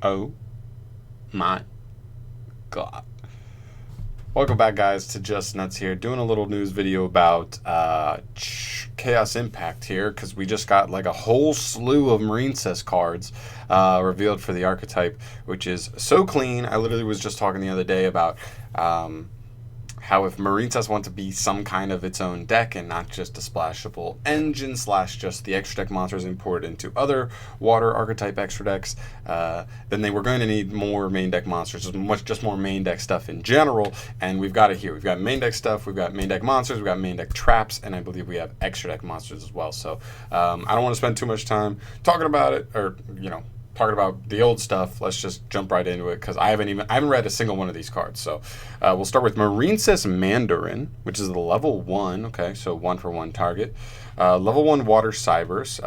Oh my god. Welcome back, guys, to Just Nuts here, doing a little news video about Chaos Impact here, because we just got like a whole slew of MARINCESS cards revealed for the archetype, which is so clean. I literally was just talking the other day about how if MARINCESS want to be some kind of its own deck and not just a splashable engine slash just the extra deck monsters imported into other water archetype extra decks, then they were going to need more main deck monsters, just more main deck stuff in general, and we've got it here. We've got main deck stuff, we've got main deck monsters, we've got main deck traps, and I believe we have extra deck monsters as well. So I don't want to spend too much time talking about it, or talking about the old stuff. Let's just jump right into it, because I haven't read a single one of these cards. So we'll start with MARINCESS Mandarin, which is the level 1. Okay, so 1 for 1 target. Level 1 Water Cybers.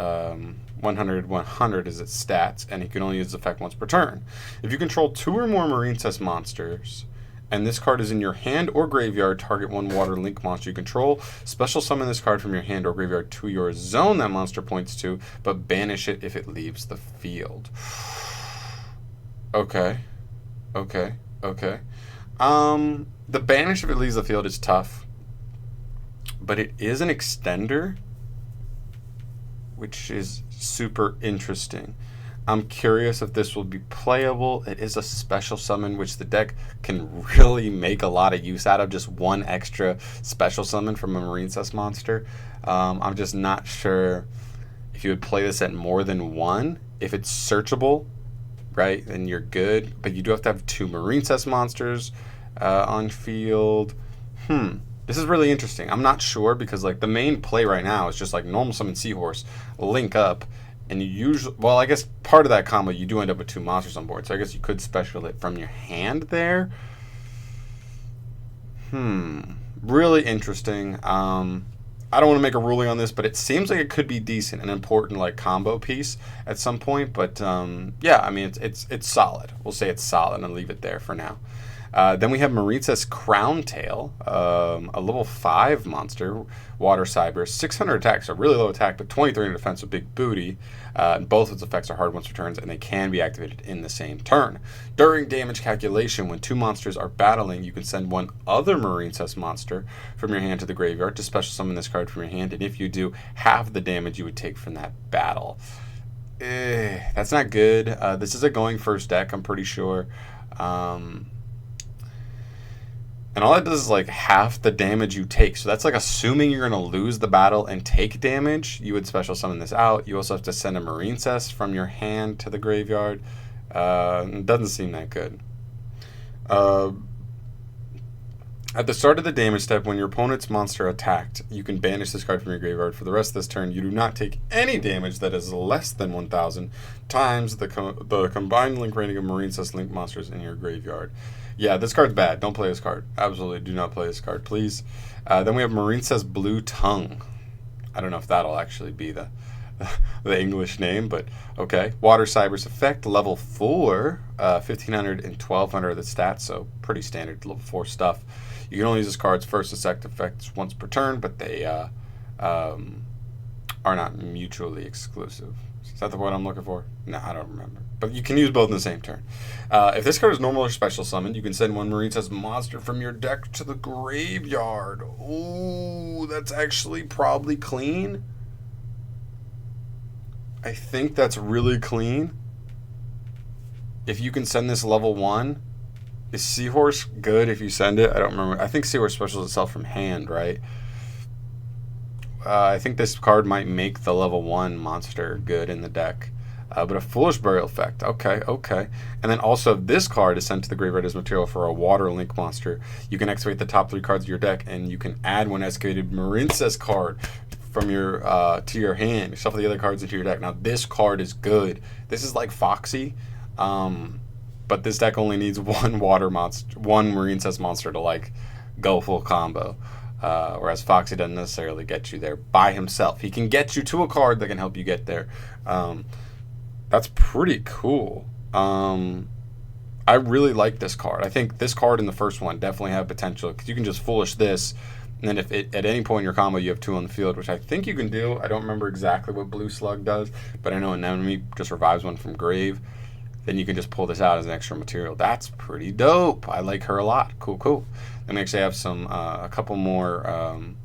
100 is its stats, and he can only use the effect once per turn. If you control 2 or more MARINCESS monsters, and this card is in your hand or graveyard, target 1 water link monster you control. Special summon this card from your hand or graveyard to your zone that monster points to, but banish it if it leaves the field. Okay. The banish if it leaves the field is tough, but it is an extender, which is super interesting. I'm curious if this will be playable. It is a special summon, which the deck can really make a lot of use out of. Just one extra special summon from a MARINCESS monster. I'm just not sure if you would play this at more than one. If it's searchable, right, then you're good. But you do have to have 2 MARINCESS monsters on field. This is really interesting. I'm not sure, because like the main play right now is just like normal summon Seahorse, link up, and you usually, well, I guess part of that combo you do end up with 2 monsters on board, so I guess you could special it from your hand there. Really interesting. I don't want to make a ruling on this, but it seems like it could be decent, an important like combo piece at some point. But yeah, I mean it's solid. We'll say it's solid and leave it there for now. Then we have MARINCESS Crown Tail, a level 5 monster, Water Cyber, 600 attack, so really low attack, but 23 in defense with big booty. Both its effects are hard once per turn, and they can be activated in the same turn. During damage calculation, when 2 monsters are battling, you can send 1 other MARINCESS monster from your hand to the graveyard to special summon this card from your hand, and if you do, half the damage you would take from that battle. That's not good. This is a going first deck, I'm pretty sure. And all it does is like half the damage you take. So that's like assuming you're going to lose the battle and take damage. You would special summon this out. You also have to send a MARINCESS from your hand to the graveyard. It doesn't seem that good. At the start of the damage step, when your opponent's monster attacked, you can banish this card from your graveyard. For the rest of this turn, you do not take any damage that is less than 1,000 times the combined link rating of MARINCESS link monsters in your graveyard. Yeah, this card's bad. Don't play this card. Absolutely do not play this card, please. Then we have MARINCESS Blue Tongue. I don't know if that'll actually be the English name, but okay. Water Cyber's effect, level 4, 1,500 and 1,200 are the stats, so pretty standard level 4 stuff. You can only use this card's first and second effects once per turn, but they are not mutually exclusive. Is that the word I'm looking for? No, I don't remember. But you can use both in the same turn. If this card is normal or special summoned, you can send 1 MARINCESS monster from your deck to the graveyard. Ooh, that's actually probably clean. I think that's really clean. If you can send this level 1, is Seahorse good if you send it? I don't remember. I think Seahorse specials itself from hand, right? I think this card might make the level 1 monster good in the deck. But a Foolish Burial effect. Okay. And then also, this card is sent to the graveyard as material for a Water Link monster. You can activate the top 3 cards of your deck, and you can add 1 excavated MARINCESS card from your to your hand. Shuffle the other cards into your deck. Now, this card is good. This is like Foxy, but this deck only needs 1 water monster, 1 MARINCESS monster to like go full combo. Whereas Foxy doesn't necessarily get you there by himself. He can get you to a card that can help you get there. That's pretty cool. I really like this card. I think this card and the first one definitely have potential, because you can just Foolish this, and then if at any point in your combo you have 2 on the field, which I think you can do. I don't remember exactly what Blue Slug does, but I know an enemy just revives 1 from grave. then you can just pull this out as an extra material. That's pretty dope. I like her a lot. Cool, cool. Then we actually have some a couple more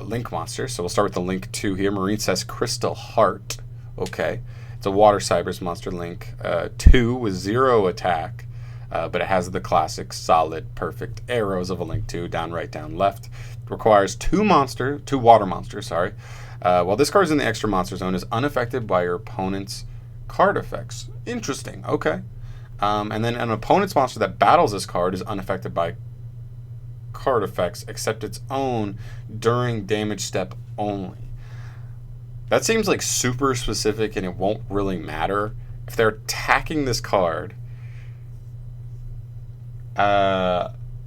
Link monsters. So we'll start with the Link 2 here. MARINCESS Crystal Heart. Okay. It's a Water Cybers monster Link 2 with 0 attack. But it has the classic, solid, perfect arrows of a Link 2, down, right, down, left. It requires two water monsters, sorry. While this card is in the extra monster zone, is unaffected by your opponent's card effects. Interesting, okay. And then an opponent's monster that battles this card is unaffected by card effects except its own during damage step only. That seems like super specific, and it won't really matter. If they're attacking this card,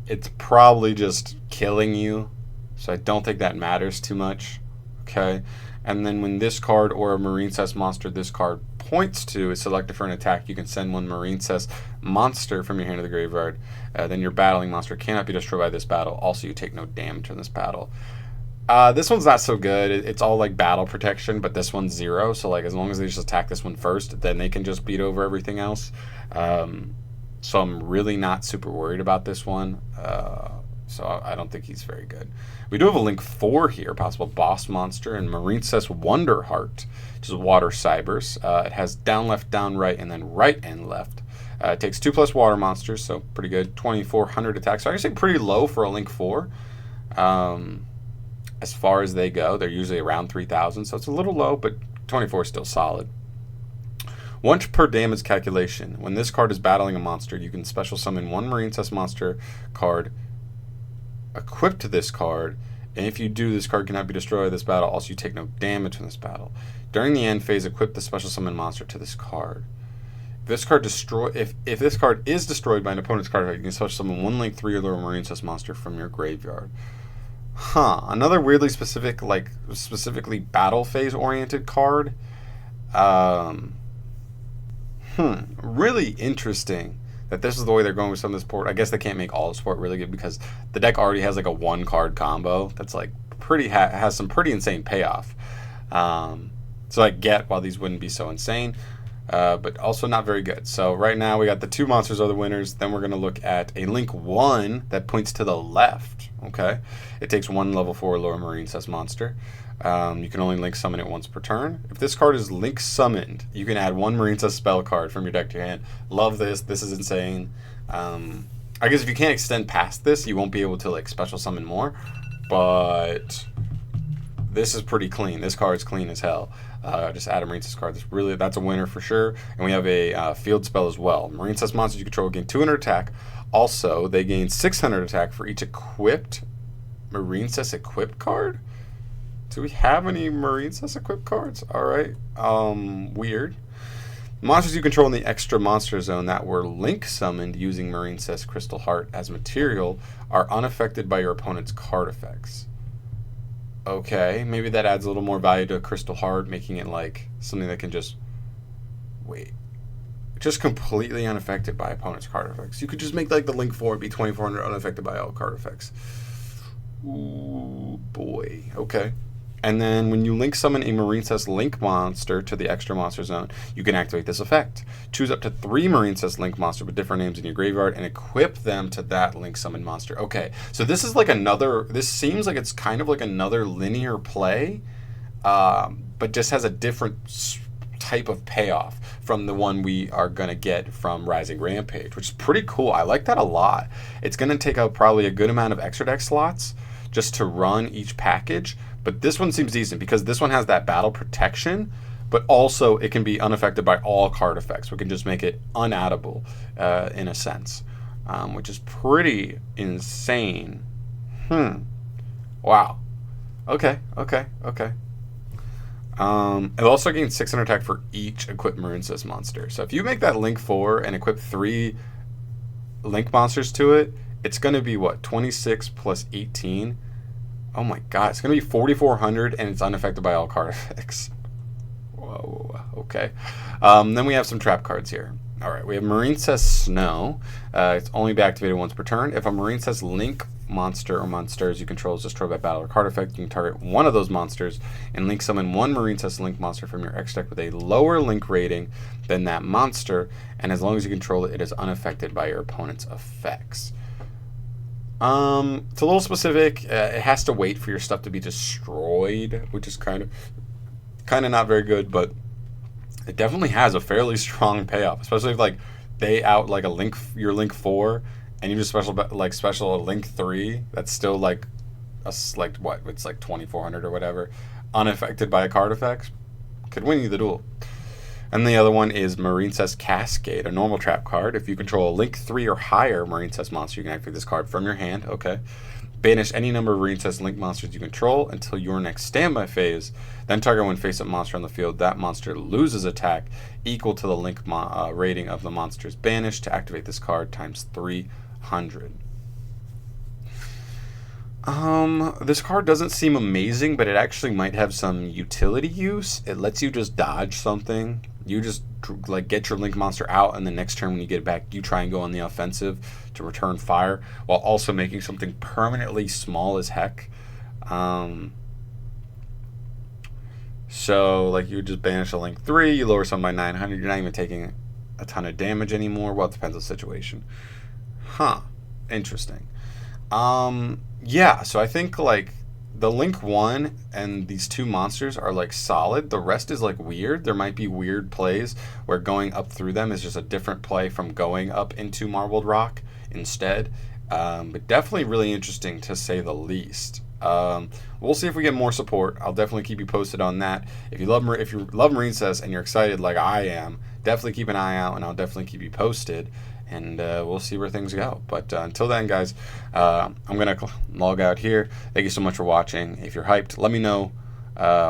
it's probably just killing you, so I don't think that matters too much. Okay, and then when this card or a MARINCESS monster this card points to is selected for an attack, you can send one MARINCESS monster from your hand to the graveyard. Then your battling monster cannot be destroyed by this battle. Also, you take no damage in this battle. This one's not so good. It's all like battle protection, but this one's 0. So like as long as they just attack this one first, then they can just beat over everything else. So I'm really not super worried about this one. So I don't think he's very good. We do have a Link 4 here, possible boss monster, and MARINCESS Wonderheart, which is Water Cybers. It has down, left, down, right, and then right and left. It takes 2+ water monsters, so pretty good. 2,400 attack. So I say pretty low for a Link 4. As far as they go, they're usually around 3,000, so it's a little low, but 24 is still solid. Once per damage calculation, when this card is battling a monster, you can special summon one MARINCESS monster card equipped to this card, and if you do, this card cannot be destroyed in this battle. Also, you take no damage from this battle. During the end phase, equip the special summon monster to this card. If this card if this card is destroyed by an opponent's card effect, you can special summon one Link 3 or lower MARINCESS monster from your graveyard. Another weirdly specific, like specifically battle phase oriented card. Really interesting that this is the way they're going with some of this support. I guess they can't make all the support really good because the deck already has like a 1-card combo that's like has some pretty insane payoff. So I get why these wouldn't be so insane, but also not very good. So right now we got the 2 monsters are the winners. Then we're going to look at a Link 1 that points to the left. Okay, it takes 1 level 4 lower MARINCESS monster. You can only Link summon it once per turn. If this card is Link summoned, you can add 1 MARINCESS spell card from your deck to your hand. Love this. This is insane. I guess if you can't extend past this, you won't be able to like special summon more. But this is pretty clean. This card's clean as hell. Just add a MARINCESS card. That's a winner for sure. And we have a field spell as well. MARINCESS monsters you control gain 200 attack. Also, they gain 600 attack for each equipped MARINCESS equipped card. Do we have any MARINCESS equipped cards? All right. Weird. Monsters you control in the extra monster zone that were Link summoned using MARINCESS Crystal Heart as material are unaffected by your opponent's card effects. Okay, maybe that adds a little more value to Crystal Heart, making it like something that can just just completely unaffected by opponent's card effects. You could just make like the Link 4 be 2,400 unaffected by all card effects. Ooh, boy. Okay. And then when you Link summon a MARINCESS Link monster to the extra monster zone, you can activate this effect. Choose up to 3 MARINCESS Link monsters with different names in your graveyard and equip them to that Link summon monster. Okay, so this is like this seems like it's kind of like another linear play, but just has a different type of payoff from the one we are going to get from Rising Rampage, which is pretty cool. I like that a lot. It's going to take up probably a good amount of extra deck slots just to run each package. But this one seems decent because this one has that battle protection, but also it can be unaffected by all card effects. We can just make it unaddable in a sense, which is pretty insane. Wow. Okay. It also gains 600 attack for each equipped MARINCESS monster. So if you make that Link 4 and equip 3 Link monsters to it, it's going to be what, 26 plus 18? Oh my god, it's going to be 4,400 and it's unaffected by all card effects. Whoa, okay. Then we have some trap cards here. Alright, we have MARINCESS Snow. It's only be activated once per turn. If a MARINCESS Link monster or monsters you control is destroyed by battle or card effect, you can target one of those monsters and link summon one Marincess link monster from your X deck with a lower link rating than that monster, and as long as you control it, it is unaffected by your opponent's effects. It's a little specific. It has to wait for your stuff to be destroyed, which is kind of not very good, but it definitely has a fairly strong payoff, especially if like they out like your link 4 and you just special a link 3 that's still like what, it's like 2400 or whatever, unaffected by a card effect, could win you the duel. And the other one is Marincess Cascade, a normal trap card. If you control a link 3 or higher Marincess monster, you can activate this card from your hand. Okay. Banish any number of Marincess link monsters you control until your next standby phase. Then target one face-up monster on the field. That monster loses attack equal to the link rating of the monster's banished. To activate this card, times 300. This card doesn't seem amazing, but it actually might have some utility use. It lets you just dodge something. You just like get your link monster out, and the next turn when you get it back, you try and go on the offensive to return fire, while also making something permanently small as heck. So like you just banish a link 3, you lower some by 900. You're not even taking a ton of damage anymore. Well, it depends on the situation. Interesting. Yeah, so I think like the link 1 and these 2 monsters are like solid. The rest is like weird. There might be weird plays where going up through them is just a different play from going up into Marbled Rock instead. But definitely really interesting to say the least. We'll see if we get more support. I'll definitely keep you posted on that. If you love Marincess and you're excited like I am, definitely keep an eye out, and I'll definitely keep you posted. And we'll see where things go. But until then, guys, I'm going to log out here. Thank you so much for watching. If you're hyped, let me know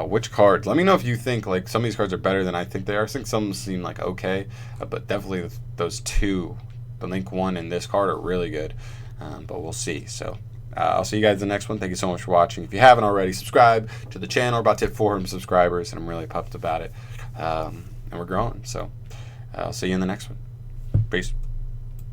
which cards. Let me know if you think like some of these cards are better than I think they are. I think some seem like okay, but definitely those 2, the link 1 and this card, are really good. But we'll see. So I'll see you guys in the next one. Thank you so much for watching. If you haven't already, subscribe to the channel. We're about to hit 400 subscribers, and I'm really pumped about it. And we're growing. So I'll see you in the next one. Peace.